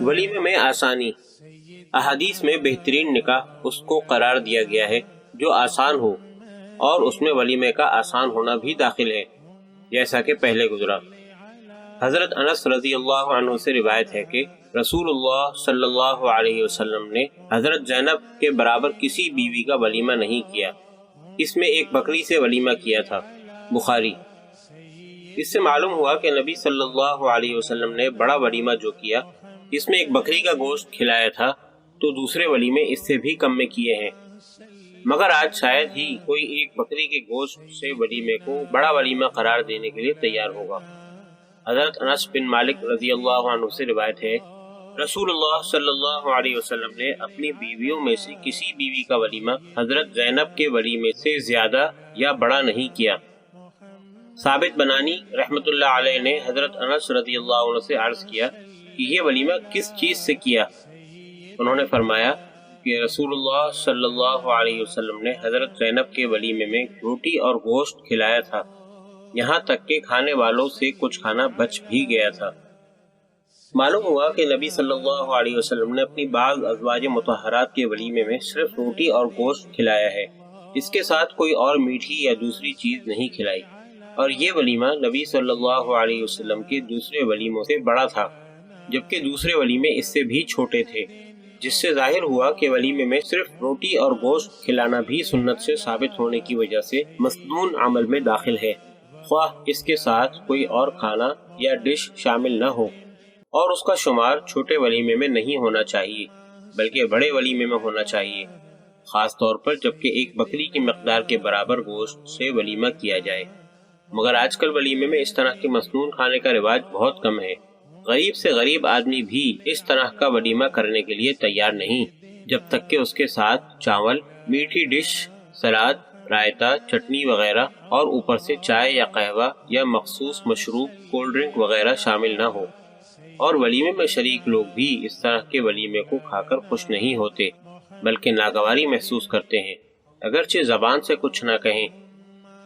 ولیمے میں آسانی۔ احادیث میں بہترین نکاح اس کو قرار دیا گیا ہے جو آسان ہو، اور اس میں ولیمے کا آسان ہونا بھی داخل ہے، جیسا کہ پہلے گزرا۔ حضرت انس رضی اللہ عنہ سے روایت ہے کہ رسول اللہ صلی اللہ علیہ وسلم نے حضرت زینب کے برابر کسی بیوی کا ولیمہ نہیں کیا، اس میں ایک بکری سے ولیمہ کیا تھا، بخاری۔ اس سے معلوم ہوا کہ نبی صلی اللہ علیہ وسلم نے بڑا ولیمہ جو کیا، اس میں ایک بکری کا گوشت کھلایا تھا، تو دوسرے ولیمے اس سے بھی کم میں کیے ہیں، مگر آج شاید ہی کوئی ایک بکری کے گوشت سے ولیمے کو بڑا ولیمہ قرار دینے کے لیے تیار ہوگا۔ حضرت انس بن مالک رضی اللہ عنہ سے روایت ہے، رسول اللہ صلی اللہ علیہ وسلم نے اپنی بیویوں میں سے کسی بیوی کا ولیمہ حضرت زینب کے ولیمے سے زیادہ یا بڑا نہیں کیا۔ ثابت بنانی رحمت اللہ علیہ نے حضرت انس رضی اللہ عنہ سے عرض کیا کہ یہ ولیمہ کس چیز سے کیا؟ انہوں نے فرمایا کہ رسول اللہ صلی اللہ علیہ وسلم نے حضرت زینب کے ولیمے میں روٹی اور گوشت کھلایا تھا، یہاں تک کہ کھانے والوں سے کچھ کھانا بچ بھی گیا تھا۔ معلوم ہوا کہ نبی صلی اللہ علیہ وسلم نے اپنی بعض ازواج مطہرات کے ولیمے میں صرف روٹی اور گوشت کھلایا ہے، اس کے ساتھ کوئی اور میٹھی یا دوسری چیز نہیں کھلائی، اور یہ ولیمہ نبی صلی اللہ علیہ وسلم کے دوسرے ولیموں سے بڑا تھا، جبکہ دوسرے ولیمے اس سے بھی چھوٹے تھے، جس سے ظاہر ہوا کہ ولیمے میں صرف روٹی اور گوشت کھلانا بھی سنت سے ثابت ہونے کی وجہ سے مسنون عمل میں داخل ہے، خواہ اس کے ساتھ کوئی اور کھانا یا ڈش شامل نہ ہو، اور اس کا شمار چھوٹے ولیمے میں نہیں ہونا چاہیے بلکہ بڑے ولیمے میں ہونا چاہیے، خاص طور پر جبکہ ایک بکری کی مقدار کے برابر گوشت سے ولیمہ کیا جائے۔ مگر آج کل ولیمے میں اس طرح کے مسنون کھانے کا رواج بہت کم ہے، غریب سے غریب آدمی بھی اس طرح کا ولیمہ کرنے کے لیے تیار نہیں، جب تک کہ اس کے ساتھ چاول، میٹھی ڈش، سلاد، رائتا، چٹنی وغیرہ، اور اوپر سے چائے یا قہوہ یا مخصوص مشروب، کولڈ ڈرنک وغیرہ شامل نہ ہو۔ اور ولیمے میں شریک لوگ بھی اس طرح کے ولیمے کو کھا کر خوش نہیں ہوتے بلکہ ناگواری محسوس کرتے ہیں، اگرچہ زبان سے کچھ نہ کہیں۔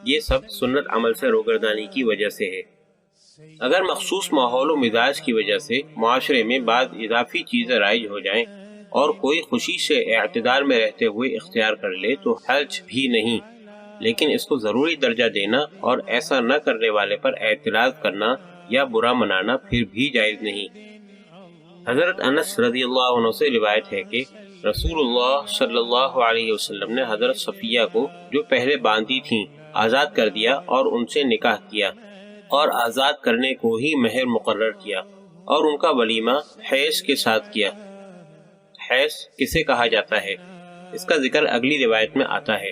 یہ سب سنت عمل سے روگردانی کی وجہ سے ہے۔ اگر مخصوص ماحول و مزاج کی وجہ سے معاشرے میں بعض اضافی چیزیں رائج ہو جائیں اور کوئی خوشی سے اعتدال میں رہتے ہوئے اختیار کر لے تو حرج بھی نہیں، لیکن اس کو ضروری درجہ دینا اور ایسا نہ کرنے والے پر اعتراض کرنا یا برا منانا پھر بھی جائز نہیں۔ حضرت انس رضی اللہ عنہ سے روایت ہے کہ رسول اللہ صلی اللہ علیہ وسلم نے حضرت صفیہ کو، جو پہلے باندھی تھیں، آزاد کر دیا اور ان سے نکاح کیا، اور آزاد کرنے کو ہی مہر مقرر کیا، اور ان کا ولیمہ حیض کے ساتھ کیا۔ حیض کسے کہا جاتا ہے، اس کا ذکر اگلی روایت میں آتا ہے۔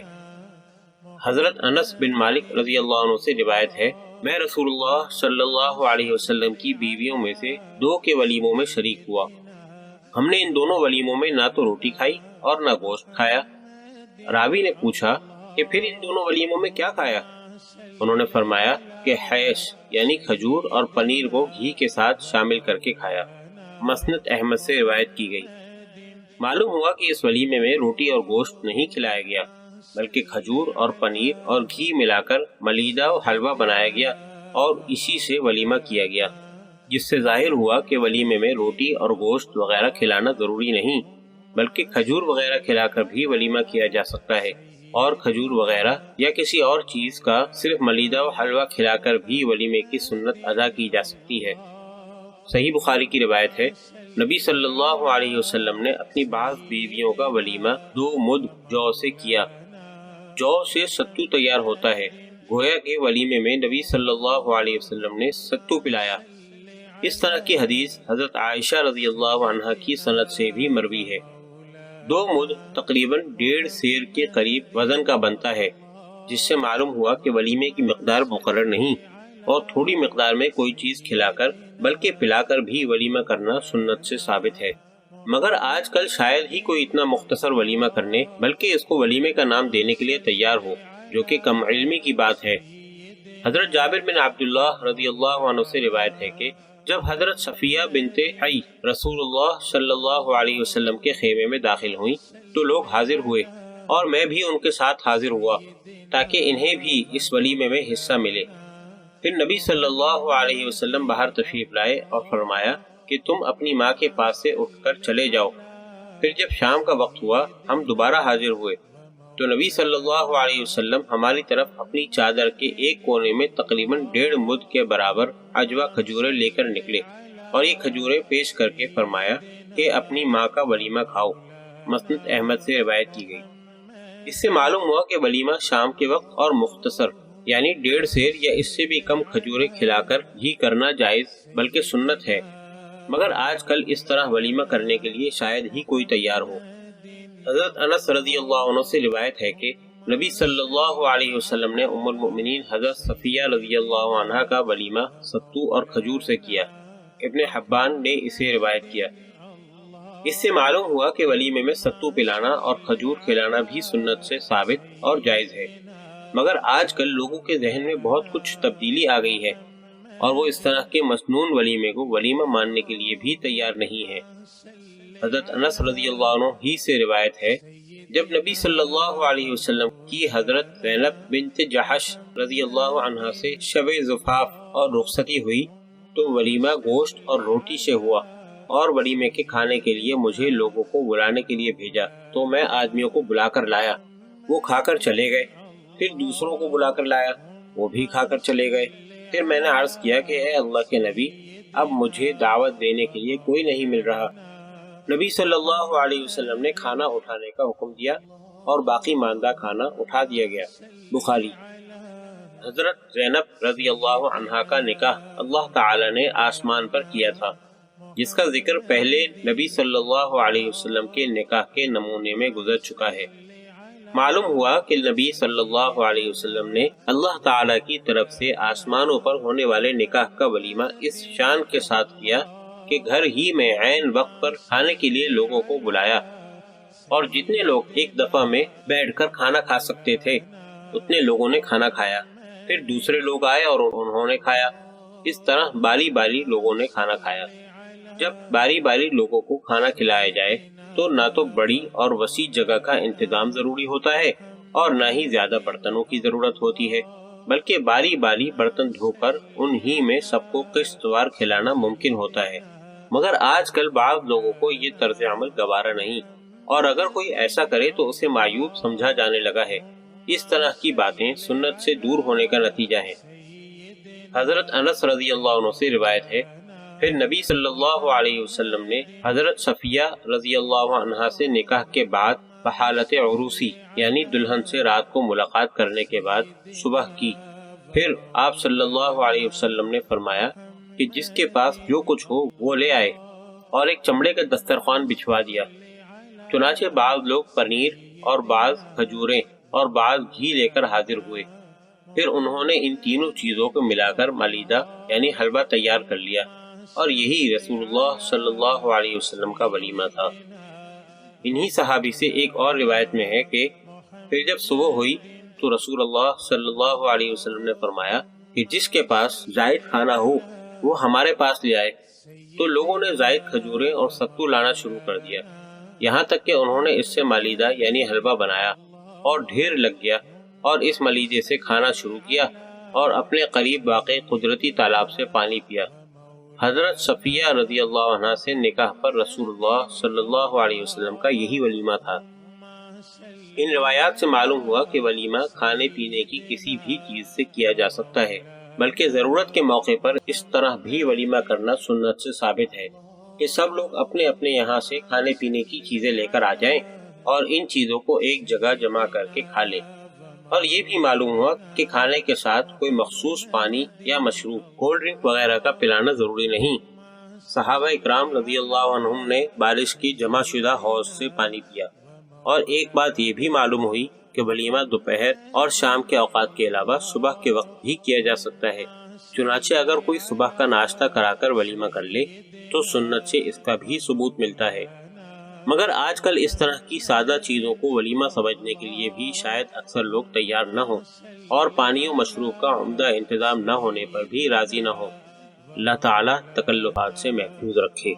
حضرت انس بن مالک رضی اللہ عنہ سے روایت ہے، میں رسول اللہ صلی اللہ علیہ وسلم کی بیویوں میں سے 2 کے ولیموں میں شریک ہوا، ہم نے ان دونوں ولیموں میں نہ تو روٹی کھائی اور نہ گوشت کھایا۔ راوی نے پوچھا کہ پھر ان دونوں ولیموں میں کیا کھایا؟ انہوں نے فرمایا کہ حیش یعنی کھجور اور پنیر کو گھی کے ساتھ شامل کر کے کھایا۔ مسند احمد سے روایت کی گئی۔ معلوم ہوا کہ اس ولیمے میں روٹی اور گوشت نہیں کھلایا گیا بلکہ کھجور اور پنیر اور گھی ملا کر ملیدہ و حلوہ بنایا گیا اور اسی سے ولیمہ کیا گیا، جس سے ظاہر ہوا کہ ولیمے میں روٹی اور گوشت وغیرہ کھلانا ضروری نہیں بلکہ کھجور وغیرہ کھلا کر بھی ولیمہ کیا جا سکتا ہے، اور کھجور وغیرہ یا کسی اور چیز کا صرف ملیدہ و حلوہ کھلا کر بھی ولیمے کی سنت ادا کی جا سکتی ہے۔ صحیح بخاری کی روایت ہے، نبی صلی اللہ علیہ وسلم نے اپنی بعض بیویوں کا ولیمہ 2 مد جو سے کیا۔ جو سے ستو تیار ہوتا ہے، گویا کہ ولیمے میں نبی صلی اللہ علیہ وسلم نے ستو پلایا۔ اس طرح کی حدیث حضرت عائشہ رضی اللہ عنہا کی سند سے بھی مروی ہے۔ 2 مد تقریباً 1.5 سیر کے قریب وزن کا بنتا ہے، جس سے معلوم ہوا کہ ولیمے کی مقدار مقرر نہیں، اور تھوڑی مقدار میں کوئی چیز کھلا کر بلکہ پلا کر بھی ولیمہ کرنا سنت سے ثابت ہے۔ مگر آج کل شاید ہی کوئی اتنا مختصر ولیمہ کرنے بلکہ اس کو ولیمے کا نام دینے کے لیے تیار ہو، جو کہ کم علمی کی بات ہے۔ حضرت جابر بن عبداللہ رضی اللہ عنہ سے روایت ہے کہ جب حضرت صفیہ بنت حی رسول اللہ صلی اللہ علیہ وسلم کے خیمے میں داخل ہوئیں تو لوگ حاضر ہوئے، اور میں بھی ان کے ساتھ حاضر ہوا تاکہ انہیں بھی اس ولیمے میں حصہ ملے۔ پھر نبی صلی اللہ علیہ وسلم باہر تشریف لائے اور فرمایا کہ تم اپنی ماں کے پاس سے اٹھ کر چلے جاؤ۔ پھر جب شام کا وقت ہوا ہم دوبارہ حاضر ہوئے تو نبی صلی اللہ علیہ وسلم ہماری طرف اپنی چادر کے ایک کونے میں تقریباً 1.5 مد کے برابر عجوہ کھجوریں لے کر نکلے اور یہ کھجوریں پیش کر کے فرمایا کہ اپنی ماں کا ولیمہ کھاؤ۔ مسند احمد سے روایت کی گئی۔ اس سے معلوم ہوا کہ ولیمہ شام کے وقت اور مختصر یعنی 1.5 سیر یا اس سے بھی کم کھجوریں کھلا کر ہی کرنا جائز بلکہ سنت ہے، مگر آج کل اس طرح ولیمہ کرنے کے لیے شاید ہی کوئی تیار ہو۔ حضرت انس رضی اللہ عنہ سے روایت ہے کہ نبی صلی اللہ علیہ وسلم نے ام المؤمنین حضرت صفیہ رضی اللہ عنہا کا ولیمہ ستو اور کھجور سے کیا۔ ابن حبان نے اسے روایت کیا۔ اس سے معلوم ہوا کہ ولیمے میں ستو پلانا اور کھجور کھلانا بھی سنت سے ثابت اور جائز ہے، مگر آج کل لوگوں کے ذہن میں بہت کچھ تبدیلی آ گئی ہے اور وہ اس طرح کے مسنون ولیمے کو ولیمہ ماننے کے لیے بھی تیار نہیں ہے۔ حضرت انس رضی اللہ عنہ ہی سے روایت ہے جب نبی صلی اللہ علیہ وسلم کی حضرت زینب بنت جحش رضی اللہ عنہا سے شب زفاف اور رخصتی ہوئی تو ولیمہ گوشت اور روٹی سے ہوا اور ولیمے کے کھانے کے لیے مجھے لوگوں کو بلانے کے لیے بھیجا تو میں آدمیوں کو بلا کر لایا، وہ کھا کر چلے گئے۔ پھر دوسروں کو بلا کر لایا، وہ بھی کھا کر چلے گئے۔ پھر میں نے عرض کیا کہ اے اللہ کے نبی، اب مجھے دعوت دینے کے لیے کوئی نہیں مل رہا۔ نبی صلی اللہ علیہ وسلم نے کھانا اٹھانے کا حکم دیا اور باقی ماندہ کھانا اٹھا دیا گیا۔ بخاری۔ حضرت زینب رضی اللہ عنہا کا نکاح اللہ تعالی نے آسمان پر کیا تھا، جس کا ذکر پہلے نبی صلی اللہ علیہ وسلم کے نکاح کے نمونے میں گزر چکا ہے۔ معلوم ہوا کہ نبی صلی اللہ علیہ وسلم نے اللہ تعالی کی طرف سے آسمانوں پر ہونے والے نکاح کا ولیمہ اس شان کے ساتھ کیا کہ گھر ہی میں عین وقت پر کھانے کے لیے لوگوں کو بلایا، اور جتنے لوگ ایک دفعہ میں بیٹھ کر کھانا کھا سکتے تھے اتنے لوگوں نے کھانا کھایا۔ پھر دوسرے لوگ آئے اور انہوں نے کھایا۔ اس طرح باری باری لوگوں نے کھانا کھایا۔ جب باری باری لوگوں کو کھانا کھلایا جائے تو نہ تو بڑی اور وسیع جگہ کا انتظام ضروری ہوتا ہے اور نہ ہی زیادہ برتنوں کی ضرورت ہوتی ہے، بلکہ باری باری برتن دھو کر انہی میں سب کو قسط وار کھلانا ممکن ہوتا ہے۔ مگر آج کل بعض لوگوں کو یہ طرز عمل گوارا نہیں، اور اگر کوئی ایسا کرے تو اسے معیوب سمجھا جانے لگا ہے۔ اس طرح کی باتیں سنت سے دور ہونے کا نتیجہ ہے۔ حضرت انس رضی اللہ عنہ سے روایت ہے پھر نبی صلی اللہ علیہ وسلم نے حضرت صفیہ رضی اللہ عنہا سے نکاح کے بعد بحالت عروسی یعنی دلہن سے رات کو ملاقات کرنے کے بعد صبح کی۔ پھر آپ صلی اللہ علیہ وسلم نے فرمایا کہ جس کے پاس جو کچھ ہو وہ لے آئے، اور ایک چمڑے کا دسترخوان بچھوا دیا۔ چنانچہ بعض لوگ پنیر اور بعض کھجوریں اور بعض گھی لے کر حاضر ہوئے۔ پھر انہوں نے ان تینوں چیزوں کو ملا کر ملیدہ یعنی حلوہ تیار کر لیا، اور یہی رسول اللہ صلی اللہ علیہ وسلم کا ولیمہ تھا۔ انہی صحابی سے ایک اور روایت میں ہے کہ پھر جب صبح ہوئی تو رسول اللہ صلی اللہ علیہ وسلم نے فرمایا کہ جس کے پاس زائد کھانا ہو وہ ہمارے پاس لے آئے۔ تو لوگوں نے زائد کھجوریں اور ستو لانا شروع کر دیا، یہاں تک کہ انہوں نے اس سے ملیدہ یعنی حلوہ بنایا اور ڈھیر لگ گیا، اور اس ملیدے سے کھانا شروع کیا اور اپنے قریب واقع قدرتی تالاب سے پانی پیا۔ حضرت صفیہ رضی اللہ عنہ سے نکاح پر رسول اللہ صلی اللہ علیہ وسلم کا یہی ولیمہ تھا۔ ان روایات سے معلوم ہوا کہ ولیمہ کھانے پینے کی کسی بھی چیز سے کیا جا سکتا ہے، بلکہ ضرورت کے موقع پر اس طرح بھی ولیمہ کرنا سنت سے ثابت ہے کہ سب لوگ اپنے اپنے یہاں سے کھانے پینے کی چیزیں لے کر آ جائیں اور ان چیزوں کو ایک جگہ جمع کر کے کھا لیں۔ اور یہ بھی معلوم ہوا کہ کھانے کے ساتھ کوئی مخصوص پانی یا مشروب کولڈ ڈرنک وغیرہ کا پلانا ضروری نہیں۔ صحابہ اکرام رضی اللہ عنہم نے بارش کی جمع شدہ حوض سے پانی پیا۔ اور ایک بات یہ بھی معلوم ہوئی کہ ولیمہ دوپہر اور شام کے اوقات کے علاوہ صبح کے وقت بھی کیا جا سکتا ہے۔ چنانچہ اگر کوئی صبح کا ناشتہ کرا کر ولیمہ کر لے تو سنت سے اس کا بھی ثبوت ملتا ہے۔ مگر آج کل اس طرح کی سادہ چیزوں کو ولیمہ سمجھنے کے لیے بھی شاید اکثر لوگ تیار نہ ہوں، اور پانی و مشروب کا عمدہ انتظام نہ ہونے پر بھی راضی نہ ہوں۔ اللہ تعالیٰ تکلفات سے محفوظ رکھے۔